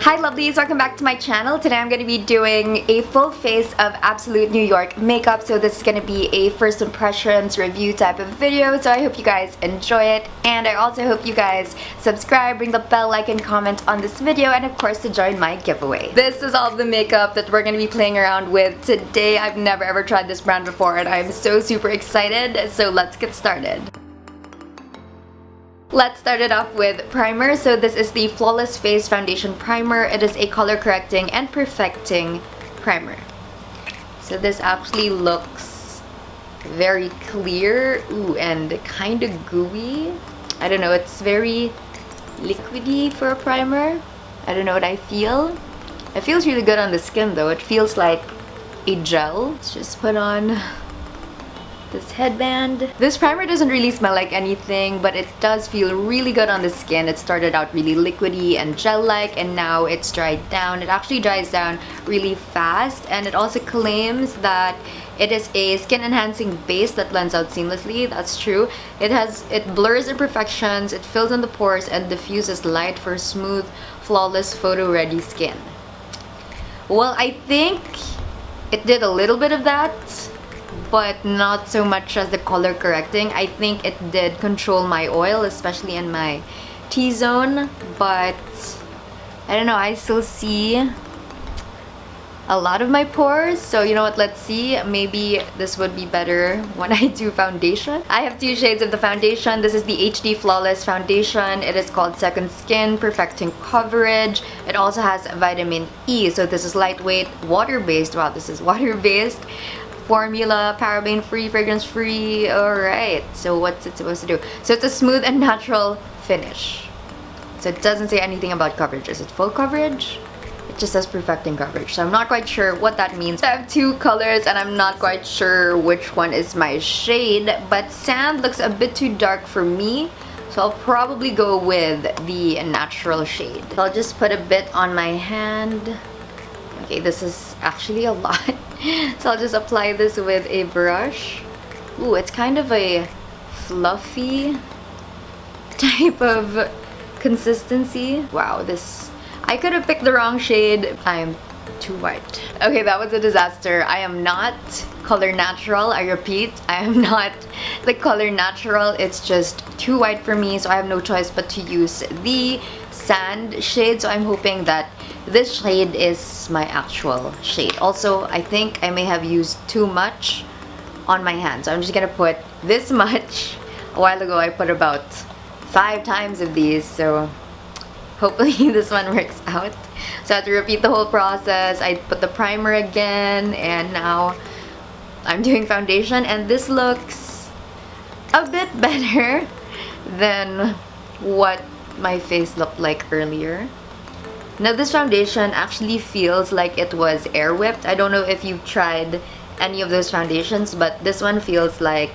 Hi lovelies, welcome back to my channel. Today I'm going to be doing a full face of Absolute New York makeup. So this is going to be a first impressions review type of video. So I hope you guys enjoy it. And I also hope you guys subscribe, ring the bell, like, and comment on this video. And of course to join my giveaway. This is all the makeup that we're going to be playing around with today. I've never ever tried this brand before and I'm so super excited. So let's get started. Let's start it off with primer. So this is the Flawless Face Foundation Primer. It is a color correcting and perfecting primer. So this actually looks very clear, and kind of gooey. I don't know, it's very liquidy for a primer. I don't know what I feel. It feels really good on the skin though. It feels like a gel. Let's just put on this headband. This primer doesn't really smell like anything, but it does feel really good on the skin. It started out really liquidy and gel-like, and now it's dried down. It actually dries down really fast, and it also claims that it is a skin-enhancing base that blends out seamlessly. That's true. It blurs imperfections, it fills in the pores, and diffuses light for smooth, flawless, photo-ready skin. Well, I think it did a little bit of that, but not so much as the color correcting. I think it did control my oil, especially in my T-zone, but I don't know, I still see a lot of my pores. So you know what, let's see, maybe this would be better when I do foundation. I have two shades of the foundation. This is the HD Flawless Foundation. It is called Second Skin Perfecting Coverage. It also has vitamin E, so this is lightweight, water-based. Wow, this is water-based formula, paraben free, fragrance free. Alright, so what's it supposed to do? So it's a smooth and natural finish. So it doesn't say anything about coverage. Is it full coverage? It just says perfecting coverage, so I'm not quite sure what that means. I have two colors and I'm not quite sure which one is my shade, but sand looks a bit too dark for me, so I'll probably go with the natural shade. So I'll just put a bit on my hand. Okay, this is actually a lot. So I'll just apply this with a brush. Ooh, it's kind of a fluffy type of consistency. Wow, I could have picked the wrong shade. I'm too white. Okay, that was a disaster. I am not color natural. I repeat, I am not the color natural. It's just too white for me, so I have no choice but to use the sand shade. So I'm hoping that this shade is my actual shade. Also, I think I may have used too much on my hand, so I'm just gonna put this much. A while ago I put about 5 times of these, so hopefully this one works out. So I have to repeat the whole process. I put the primer again, and now I'm doing foundation, and this looks a bit better than what my face looked like earlier. Now this foundation actually feels like it was air whipped. I don't know if you've tried any of those foundations, but this one feels like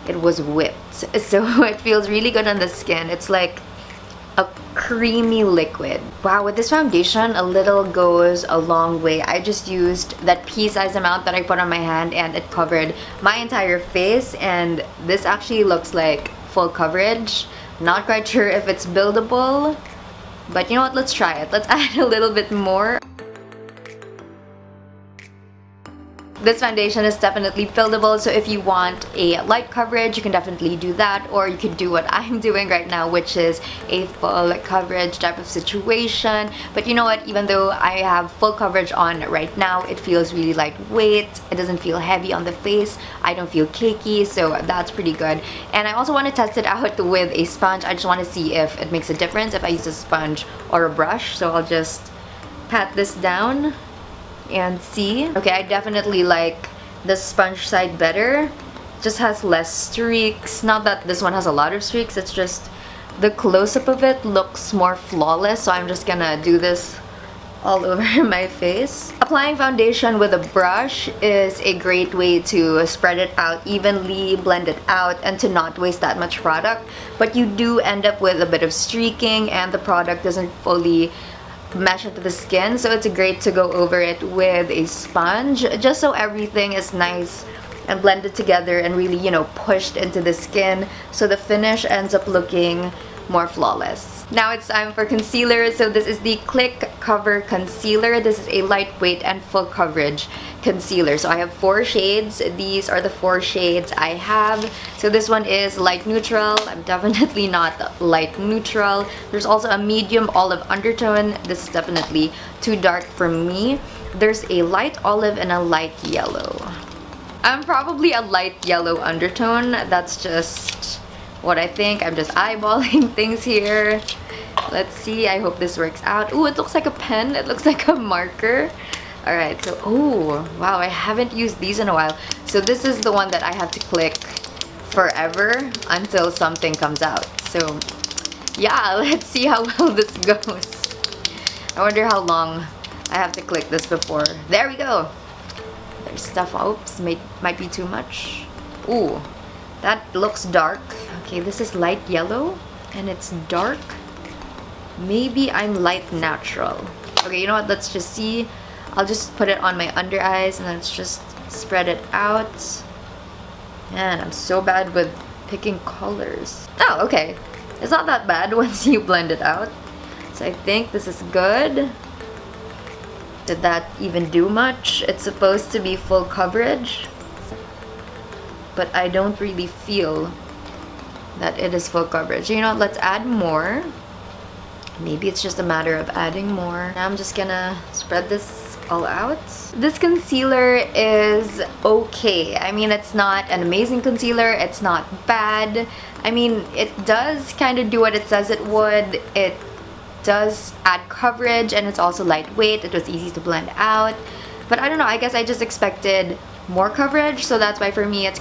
it was whipped. So it feels really good on the skin. It's like a creamy liquid. Wow, with this foundation, a little goes a long way. I just used that pea-sized amount that I put on my hand, and it covered my entire face, and this actually looks like full coverage. Not quite sure if it's buildable, but you know what, let's try it. Let's add a little bit more. This foundation is definitely buildable, so if you want a light coverage, you can definitely do that, or you could do what I'm doing right now, which is a full coverage type of situation. But you know what, even though I have full coverage on right now, it feels really lightweight. It doesn't feel heavy on the face. I don't feel cakey, so that's pretty good. And I also want to test it out with a sponge. I just want to see if it makes a difference if I use a sponge or a brush. So I'll just pat this down and see. Okay, I definitely like the sponge side better. It just has less streaks. Not that this one has a lot of streaks, it's just the close-up of it looks more flawless, so I'm just gonna do this all over my face. Applying foundation with a brush is a great way to spread it out evenly, blend it out, and to not waste that much product. But you do end up with a bit of streaking, and the product doesn't fully mesh into the skin, so it's great to go over it with a sponge, just so everything is nice and blended together and really, you know, pushed into the skin, so the finish ends up looking more flawless. Now it's time for concealer. So this is the Click Cover Concealer. This is a lightweight and full coverage concealer. So I have 4 shades. These are the 4 shades I have. So this one is light neutral. I'm definitely not light neutral. There's also a medium olive undertone. This is definitely too dark for me. There's a light olive and a light yellow. I'm probably a light yellow undertone. That's just what I think. I'm just eyeballing things here. Let's see. I hope this works out. Ooh, it looks like a pen. It looks like a marker. Alright, so, oh, wow, I haven't used these in a while. So this is the one that I have to click forever until something comes out. So, yeah, let's see how well this goes. I wonder how long I have to click this before. There we go. There's stuff. Oops, might be too much. Ooh, that looks dark. Okay, this is light yellow and it's dark. Maybe I'm light natural. Okay, you know what? Let's just see. I'll just put it on my under eyes and let's just spread it out. Man, I'm so bad with picking colors. Oh, okay. It's not that bad once you blend it out. So I think this is good. Did that even do much? It's supposed to be full coverage, but I don't really feel that it is full coverage. You know, let's add more. Maybe it's just a matter of adding more. Now I'm just gonna spread this all out. This concealer is okay. I mean, it's not an amazing concealer. It's not bad. I mean, it does kind of do what it says it would. It does add coverage and it's also lightweight. It was easy to blend out. But I don't know, I guess I just expected more coverage, so that's why for me it's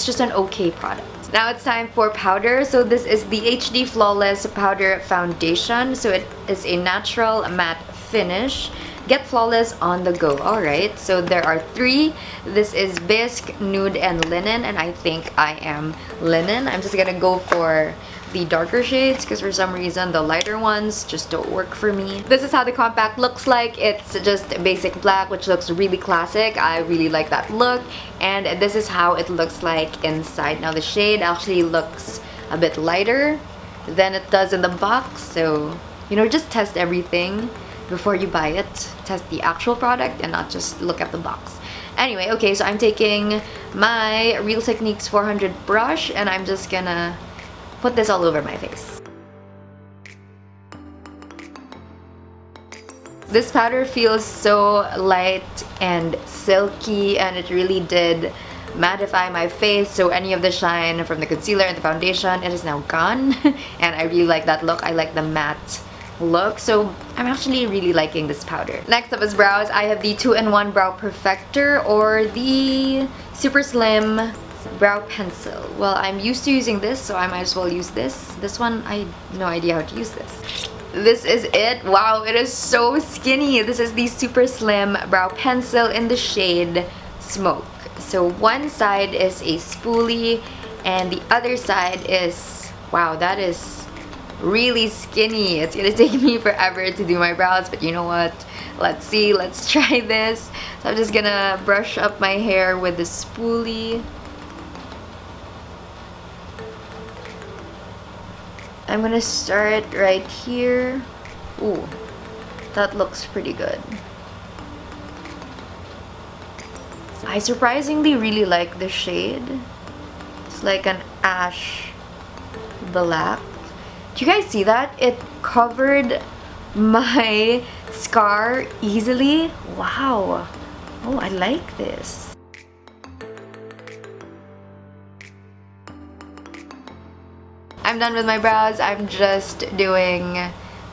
just an okay product. Now it's time for powder. So this is the HD Flawless Powder Foundation. So it is a natural matte finish. Get flawless on the go. Alright, so there are 3. This is Bisque, Nude, and Linen, and I think I am Linen. I'm just gonna go for the darker shades because for some reason the lighter ones just don't work for me. This is how the compact looks like. It's just basic black, which looks really classic. I really like that look. And this is how it looks like inside. Now the shade actually looks a bit lighter than it does in the box. So, you know, just test everything before you buy it. Test the actual product and not just look at the box. Anyway, okay, so I'm taking my Real Techniques 400 brush and I'm just gonna put this all over my face. This powder feels so light and silky and it really did mattify my face, so any of the shine from the concealer and the foundation, it is now gone. And I really like that look. I like the matte look, so I'm actually really liking this powder. Next up is brows. I have the 2-in-1 Brow Perfector or the Super Slim Brow Pencil. Well, I'm used to using this, so I might as well use this. This one, I have no idea how to use this. This is it. Wow, it is so skinny. This is the Super Slim Brow Pencil in the shade Smoke. So one side is a spoolie and the other side is, wow, that is really skinny. It's gonna take me forever to do my brows, but you know what? Let's see, let's try this. So I'm just gonna brush up my hair with the spoolie. I'm gonna start right here. Ooh, that looks pretty good. I surprisingly really like the shade. It's like an ash black. Do you guys see that? It covered my scar easily. Wow. Oh, I like this. I'm done with my brows. I'm just doing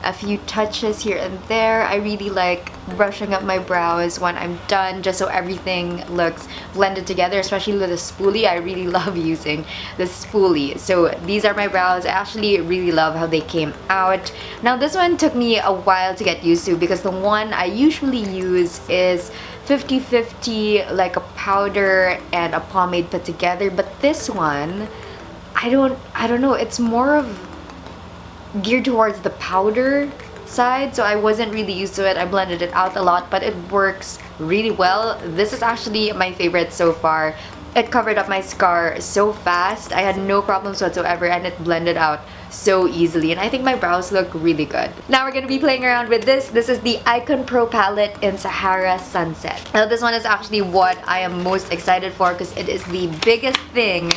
a few touches here and there. I really like brushing up my brows when I'm done, just so everything looks blended together, especially with a spoolie. I really love using the spoolie. So these are my brows. I actually really love how they came out. Now this one took me a while to get used to because the one I usually use is 50-50, like a powder and a pomade put together, but this one I don't know, it's more of geared towards the powder side, so I wasn't really used to it. I blended it out a lot, but it works really well. This is actually my favorite so far. It covered up my scar so fast. I had no problems whatsoever and it blended out so easily, and I think my brows look really good. Now we're gonna be playing around with this. This is the Icon Pro palette in Sahara Sunset. Now this one is actually what I am most excited for because it is the biggest thing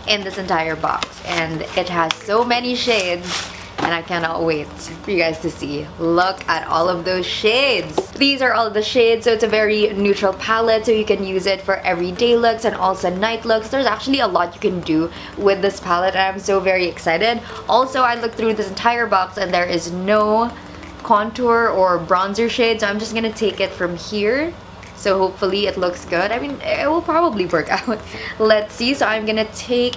in this entire box, and it has so many shades, and I cannot wait for you guys to see. Look at all of those shades. These are all of the shades, so it's a very neutral palette, so you can use it for everyday looks and also night looks. There's actually a lot you can do with this palette, and I'm so very excited. Also, I looked through this entire box and there is no contour or bronzer shade, so I'm just gonna take it from here. So hopefully it looks good. I mean, it will probably work out. Let's see. So I'm gonna take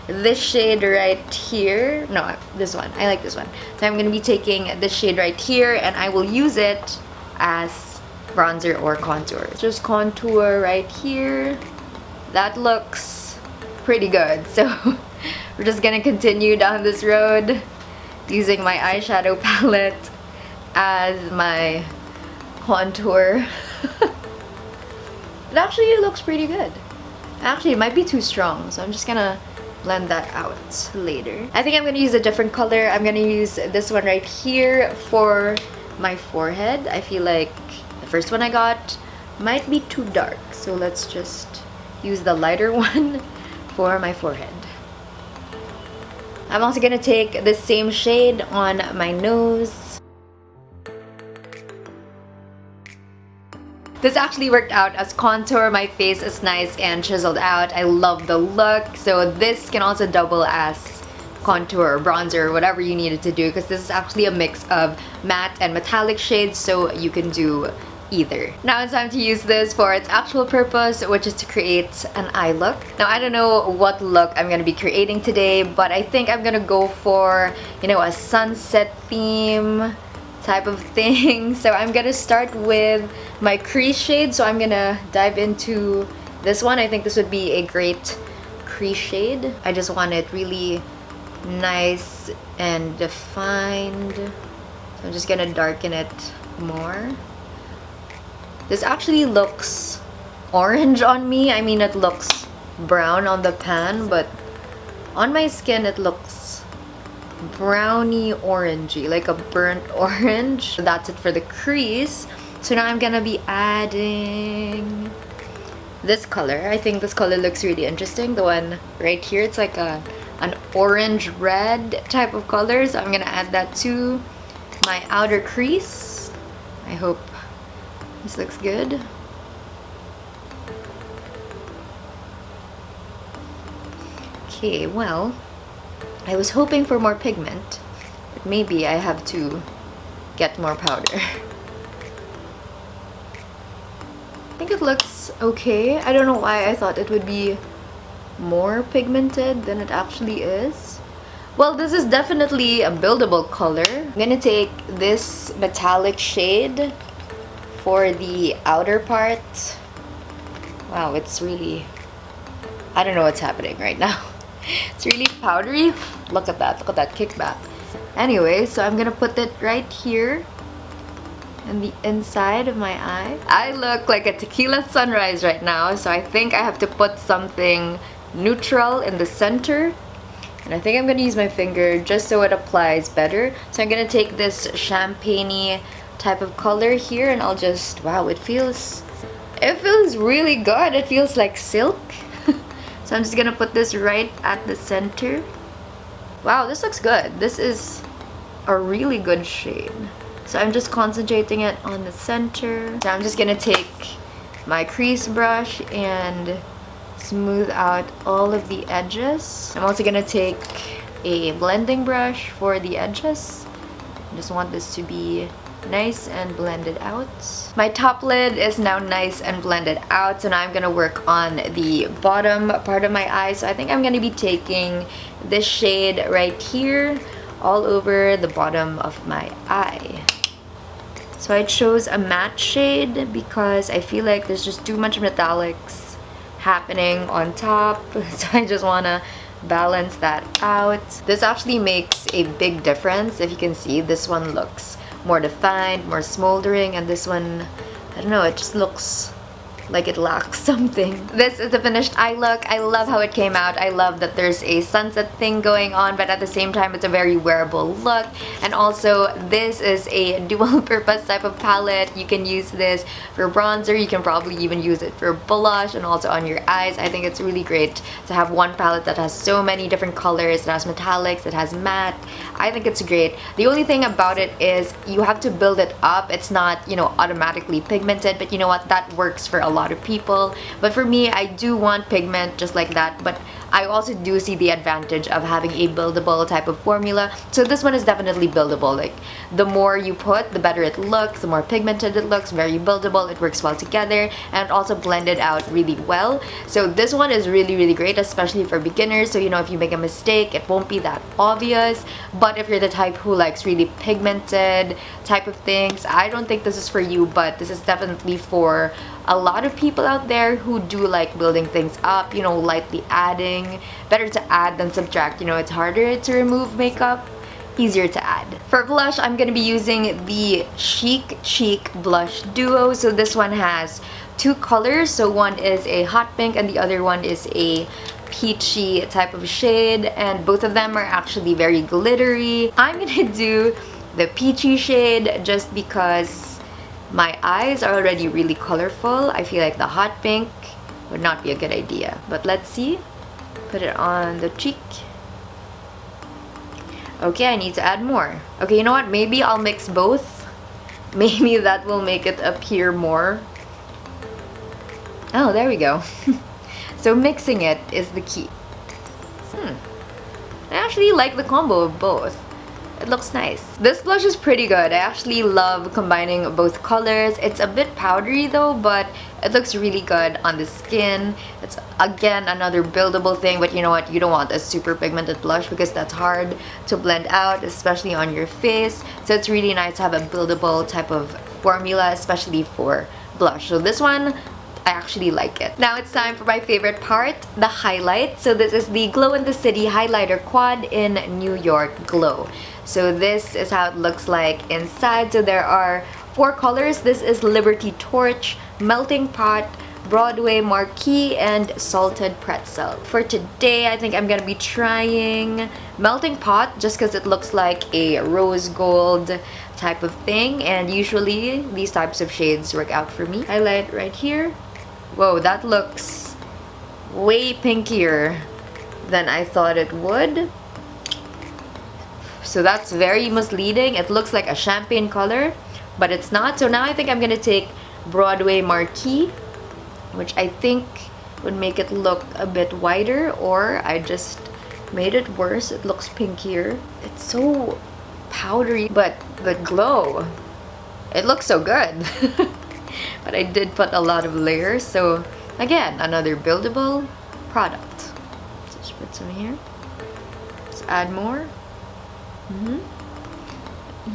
this shade right here. No, this one. I like this one. So I'm gonna be taking this shade right here, and I will use it as bronzer or contour. Just contour right here. That looks pretty good. So we're just gonna continue down this road using my eyeshadow palette as my contour. It actually looks pretty good. Actually, it might be too strong, so I'm just gonna blend that out later. I think I'm gonna use a different color. I'm gonna use this one right here for my forehead. I feel like the first one I got might be too dark, so let's just use the lighter one for my forehead. I'm also gonna take the same shade on my nose. This actually worked out as contour. My face is nice and chiseled out. I love the look. So this can also double as contour, bronzer, whatever you needed to do, because this is actually a mix of matte and metallic shades, so you can do either. Now it's time to use this for its actual purpose, which is to create an eye look. Now I don't know what look I'm gonna be creating today, but I think I'm gonna go for, you know, a sunset theme type of thing. So I'm gonna start with my crease shade. So I'm gonna dive into this one. I think this would be a great crease shade. I just want it really nice and defined. So I'm just gonna darken it more. This actually looks orange on me. I mean, it looks brown on the pan, but on my skin it looks browny orangey, like a burnt orange. That's it for the crease. So now I'm gonna be adding this color. I think this color looks really interesting. The one right here, it's like an orange red type of color. So I'm gonna add that to my outer crease. I hope this looks good. Okay, well, I was hoping for more pigment, but maybe I have to get more powder. I think it looks okay. I don't know why I thought it would be more pigmented than it actually is. Well, this is definitely a buildable color. I'm gonna take this metallic shade for the outer part. Wow, it's really... I don't know what's happening right now. It's really powdery. Look at that kickback. Anyway, so I'm gonna put it right here in the inside of my eye. I look like a tequila sunrise right now, so I think I have to put something neutral in the center. And I think I'm gonna use my finger just so it applies better. So I'm gonna take this champagne-y type of color here, and I'll just, wow, it feels really good. It feels like silk. So I'm just gonna put this right at the center. Wow, this looks good. This is a really good shade. So I'm just concentrating it on the center. So I'm just gonna take my crease brush and smooth out all of the edges. I'm also gonna take a blending brush for the edges. I just want this to be nice and blended out. My top lid is now nice and blended out, so now I'm gonna work on the bottom part of my eye. So I think I'm gonna be taking this shade right here all over the bottom of my eye. So I chose a matte shade because I feel like there's just too much metallics happening on top, so I just wanna balance that out. This actually makes a big difference. If you can see, this one looks more defined, more smoldering, and this one, I don't know, it just looks like it lacks something. This is the finished eye look. I love how it came out. I love that there's a sunset thing going on, but at the same time it's a very wearable look. And also this is a dual purpose type of palette. You can use this for bronzer, you can probably even use it for blush and also on your eyes. I think it's really great to have one palette that has so many different colors. It has metallics, it has matte. I think it's great. The only thing about it is you have to build it up. It's not, you know, automatically pigmented, but you know what, that works for a lot of people. But for me, I do want pigment just like that, but I also do see the advantage of having a buildable type of formula. So this one is definitely buildable. Like, the more you put, the better it looks, the more pigmented it looks, very buildable, it works well together, and it also blended out really well. So this one is really, really great, especially for beginners. So, you know, if you make a mistake, it won't be that obvious. But if you're the type who likes really pigmented type of things, I don't think this is for you, but this is definitely for a lot of people out there who do like building things up, you know, lightly adding. Better to add than subtract, you know, it's harder to remove makeup, easier to add. For blush, I'm gonna be using the Chic Cheek Blush Duo. So this one has two colors, so one is a hot pink and the other one is a peachy type of shade, and both of them are actually very glittery. I'm gonna do the peachy shade just because my eyes are already really colorful. I feel like the hot pink would not be a good idea. But let's see. Put it on the cheek. Okay, I need to add more. Okay, you know what? Maybe I'll mix both. Maybe that will make it appear more. Oh, there we go. So mixing it is the key. I actually like the combo of both. It looks nice. This blush is pretty good. I actually love combining both colors. It's a bit powdery though, but it looks really good on the skin. It's again another buildable thing, but you know what? You don't want a super pigmented blush because that's hard to blend out, especially on your face. So it's really nice to have a buildable type of formula, especially for blush. So this one, I actually like it. Now it's time for my favorite part, the highlight. So this is the Glow in the City Highlighter Quad in New York Glow. So this is how it looks like inside. So there are 4 colors. This is Liberty Torch, Melting Pot, Broadway Marquee, and Salted Pretzel. For today, I think I'm gonna be trying Melting Pot just because it looks like a rose gold type of thing, and usually these types of shades work out for me. Highlight right here. Whoa, that looks way pinkier than I thought it would. So that's very misleading. It looks like a champagne color, but it's not. So now I think I'm gonna take Broadway Marquee, which I think would make it look a bit whiter, or I just made it worse. It looks pinkier. It's so powdery, but the glow, it looks so good. But I did put a lot of layers, so again, another buildable product. So just put some here. Let's add more.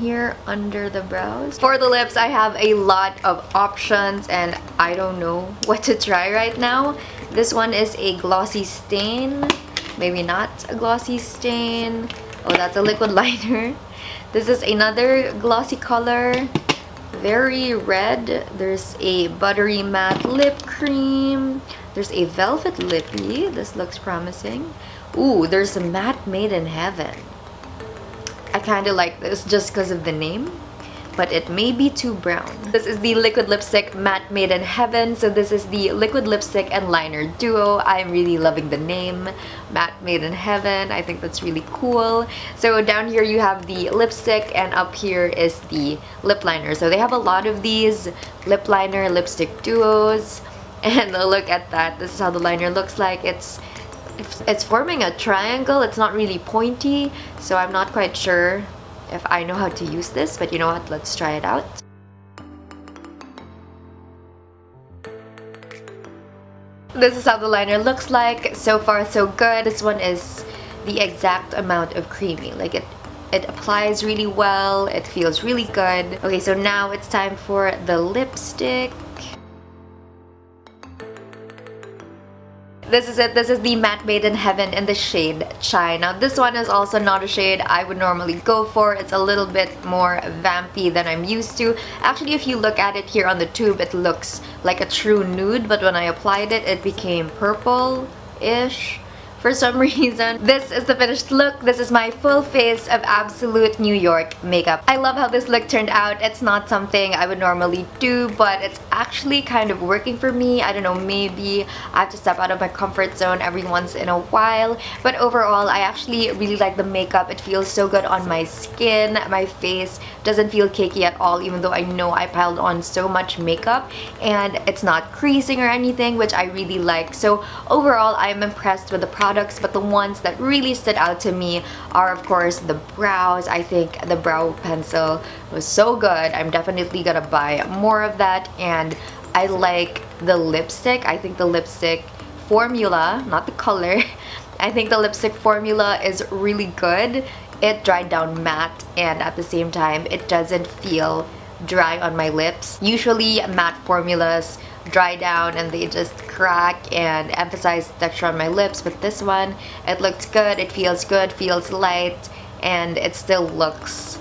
Here under the brows. For the lips, I have a lot of options and I don't know what to try right now. This one is a glossy stain. Maybe not a glossy stain. Oh, that's a liquid liner. This is another glossy color. Very red. There's a buttery matte lip cream. There's a velvet lippy. This looks promising. Ooh, there's a matte made in heaven. I kind of like this just because of the name, but it may be too brown. This is the liquid lipstick matte made in heaven. So this is the liquid lipstick and liner duo. I'm really loving the name, matte made in heaven. I think that's really cool. So down here you have the lipstick and up here is the lip liner. So they have a lot of these lip liner lipstick duos, and look at that. This is how the liner looks like. It's forming a triangle. It's not really pointy, so I'm not quite sure if I know how to use this, but you know what, let's try it out. This is how the liner looks like. So far so good. This one is the exact amount of creamy. Like it applies really well. It feels really good. Okay, so now it's time for the lipstick. This is it. This is the Matte Made in Heaven in the shade Chai. Now this one is also not a shade I would normally go for. It's a little bit more vampy than I'm used to. Actually, if you look at it here on the tube, it looks like a true nude, but when I applied it, it became purple-ish. For some reason. This is the finished look. This is my full face of Absolute New York makeup. I love how this look turned out. It's not something I would normally do, but it's actually kind of working for me. I don't know, maybe I have to step out of my comfort zone every once in a while. But overall, I actually really like the makeup. It feels so good on my skin. My face doesn't feel cakey at all, even though I know I piled on so much makeup. And it's not creasing or anything, which I really like. So overall, I'm impressed with the product. But the ones that really stood out to me are, of course, the brows. I think the brow pencil was so good. I'm definitely gonna buy more of that. And I like the lipstick. I think the lipstick formula, not the color, I think the lipstick formula is really good. It dried down matte, and at the same time, it doesn't feel dry on my lips. Usually matte formulas dry down and they just crack and emphasize texture on my lips, but this one, it looks good, it feels good, feels light, and it still looks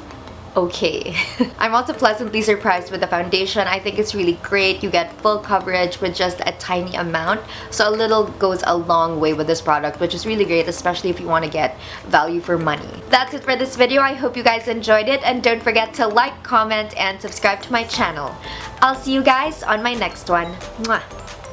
okay. I'm also pleasantly surprised with the foundation. I think it's really great. You get full coverage with just a tiny amount, so a little goes a long way with this product, which is really great, especially if you want to get value for money. That's it for this video. I hope you guys enjoyed it, and don't forget to like, comment, and subscribe to my channel. I'll see you guys on my next one. Mwah!